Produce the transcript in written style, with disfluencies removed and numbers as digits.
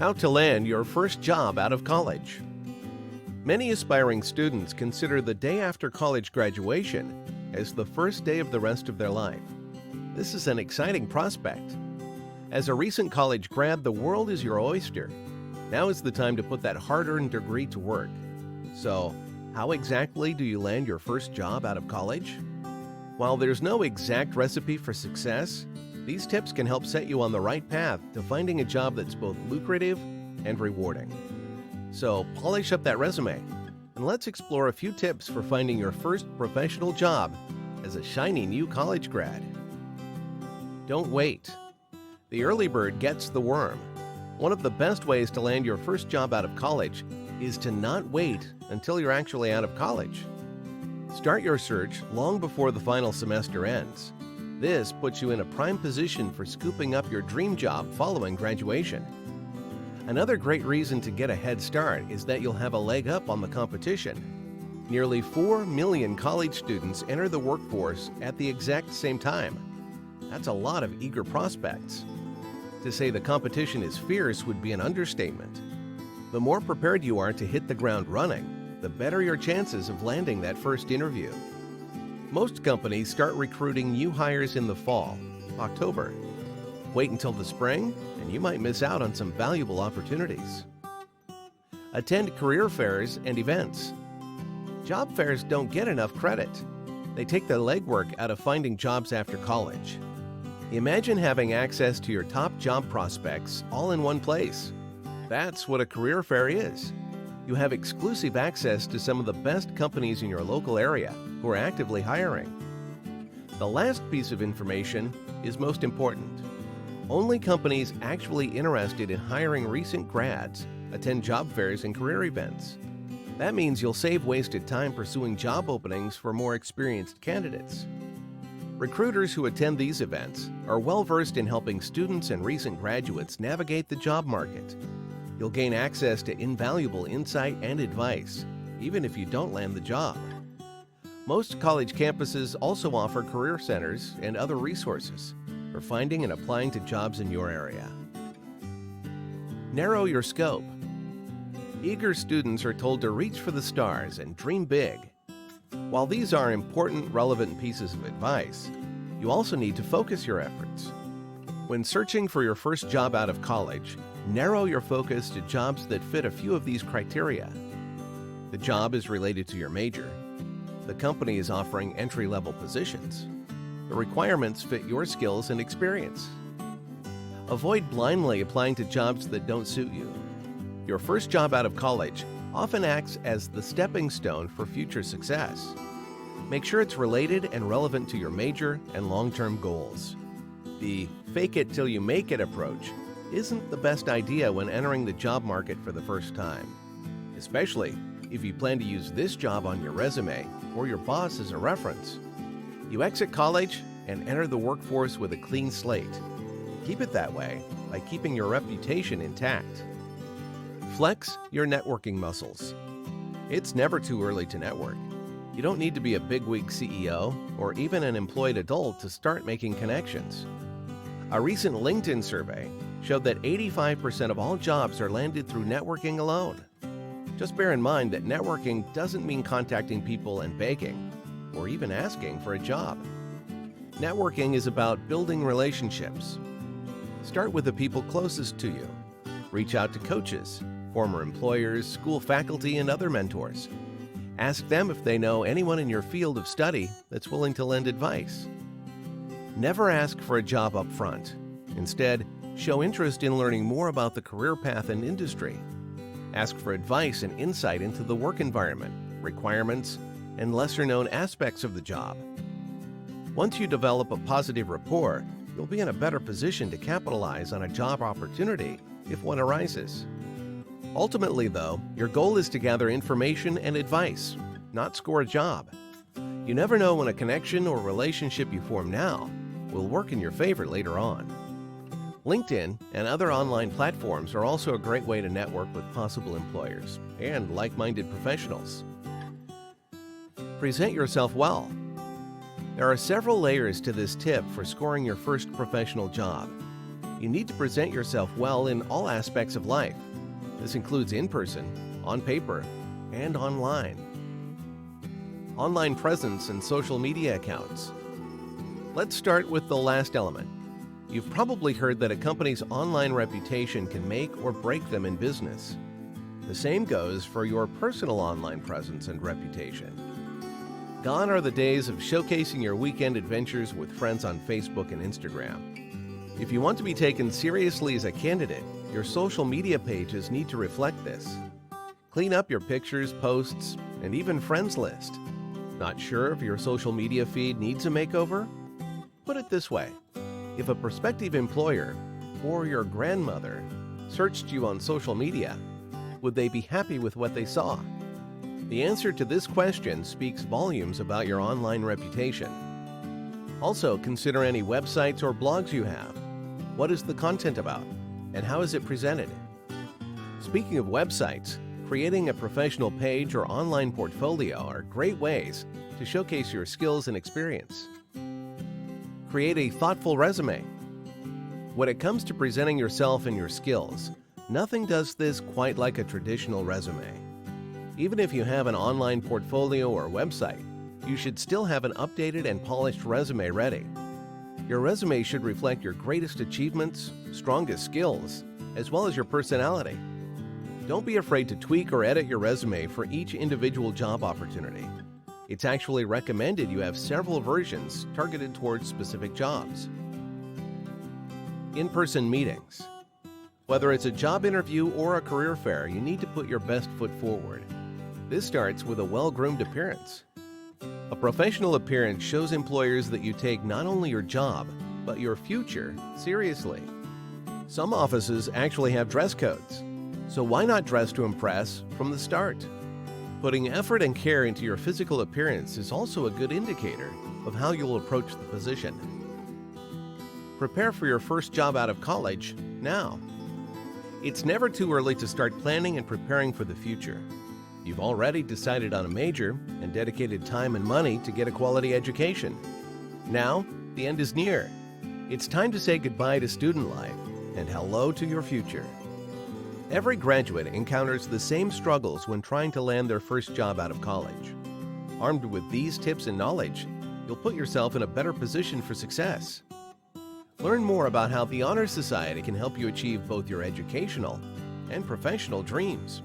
How to land your first job out of college. Many aspiring students consider the day after college graduation as the first day of the rest of their life. This is an exciting prospect. As a recent college grad, the world is your oyster. Now is the time to put that hard-earned degree to work. So, how exactly do you land your first job out of college? While there's no exact recipe for success, these tips can help set you on the right path to finding a job that's both lucrative and rewarding. So polish up that resume, and let's explore a few tips for finding your first professional job as a shiny new college grad. Don't wait. The early bird gets the worm. One of the best ways to land your first job out of college is to not wait until you're actually out of college. Start your search long before the final semester ends. This puts you in a prime position for scooping up your dream job following graduation. Another great reason to get a head start is that you'll have a leg up on the competition. Nearly 4 million college students enter the workforce at the exact same time. That's a lot of eager prospects. To say the competition is fierce would be an understatement. The more prepared you are to hit the ground running, the better your chances of landing that first interview. Most companies start recruiting new hires in the fall, October. Wait until the spring, and you might miss out on some valuable opportunities. Attend career fairs and events. Job fairs don't get enough credit. They take the legwork out of finding jobs after college. Imagine having access to your top job prospects all in one place. That's what a career fair is. You have exclusive access to some of the best companies in your local area who are actively hiring. The last piece of information is most important. Only companies actually interested in hiring recent grads attend job fairs and career events. That means you'll save wasted time pursuing job openings for more experienced candidates. Recruiters who attend these events are well-versed in helping students and recent graduates navigate the job market. You'll gain access to invaluable insight and advice, even if you don't land the job. Most college campuses also offer career centers and other resources for finding and applying to jobs in your area. Narrow your scope. Eager students are told to reach for the stars and dream big. While these are important, relevant pieces of advice, you also need to focus your efforts. When searching for your first job out of college, narrow your focus to jobs that fit a few of these criteria. The job is related to your major. The company is offering entry-level positions. The requirements fit your skills and experience. Avoid blindly applying to jobs that don't suit you. Your first job out of college often acts as the stepping stone for future success. Make sure it's related and relevant to your major and long-term goals. The fake it till you make it approach isn't the best idea when entering the job market for the first time, especially if you plan to use this job on your resume or your boss as a reference. You exit college and enter the workforce with a clean slate. Keep it that way by keeping your reputation intact. Flex your networking muscles. It's never too early to network. You don't need to be a bigwig CEO or even an employed adult to start making connections. A recent LinkedIn survey showed that 85% of all jobs are landed through networking alone. Just bear in mind that networking doesn't mean contacting people and begging, or even asking for a job. Networking is about building relationships. Start with the people closest to you. Reach out to coaches, former employers, school faculty, and other mentors. Ask them if they know anyone in your field of study that's willing to lend advice. Never ask for a job up front. Instead, show interest in learning more about the career path and industry. Ask for advice and insight into the work environment, requirements, and lesser-known aspects of the job. Once you develop a positive rapport, you'll be in a better position to capitalize on a job opportunity if one arises. Ultimately, though, your goal is to gather information and advice, not score a job. You never know when a connection or relationship you form now will work in your favor later on. LinkedIn and other online platforms are also a great way to network with possible employers and like-minded professionals. Present yourself well. There are several layers to this tip for scoring your first professional job. You need to present yourself well in all aspects of life. This includes in person, on paper, and online. Online presence and social media accounts. Let's start with the last element. You've probably heard that a company's online reputation can make or break them in business. The same goes for your personal online presence and reputation. Gone are the days of showcasing your weekend adventures with friends on Facebook and Instagram. If you want to be taken seriously as a candidate, your social media pages need to reflect this. Clean up your pictures, posts, and even friends list. Not sure if your social media feed needs a makeover? Put it this way. If a prospective employer or your grandmother searched you on social media, would they be happy with what they saw? The answer to this question speaks volumes about your online reputation. Also, consider any websites or blogs you have. What is the content about, and how is it presented? Speaking of websites, creating a professional page or online portfolio are great ways to showcase your skills and experience. Create a thoughtful resume. When it comes to presenting yourself and your skills, nothing does this quite like a traditional resume. Even if you have an online portfolio or website, you should still have an updated and polished resume ready. Your resume should reflect your greatest achievements, strongest skills, as well as your personality. Don't be afraid to tweak or edit your resume for each individual job opportunity. It's actually recommended you have several versions targeted towards specific jobs. In-person meetings. Whether it's a job interview or a career fair, you need to put your best foot forward. This starts with a well-groomed appearance. A professional appearance shows employers that you take not only your job, but your future seriously. Some offices actually have dress codes, so why not dress to impress from the start? Putting effort and care into your physical appearance is also a good indicator of how you'll approach the position. Prepare for your first job out of college now. It's never too early to start planning and preparing for the future. You've already decided on a major and dedicated time and money to get a quality education. Now, the end is near. It's time to say goodbye to student life and hello to your future. Every graduate encounters the same struggles when trying to land their first job out of college. Armed with these tips and knowledge, you'll put yourself in a better position for success. Learn more about how the Honor Society can help you achieve both your educational and professional dreams.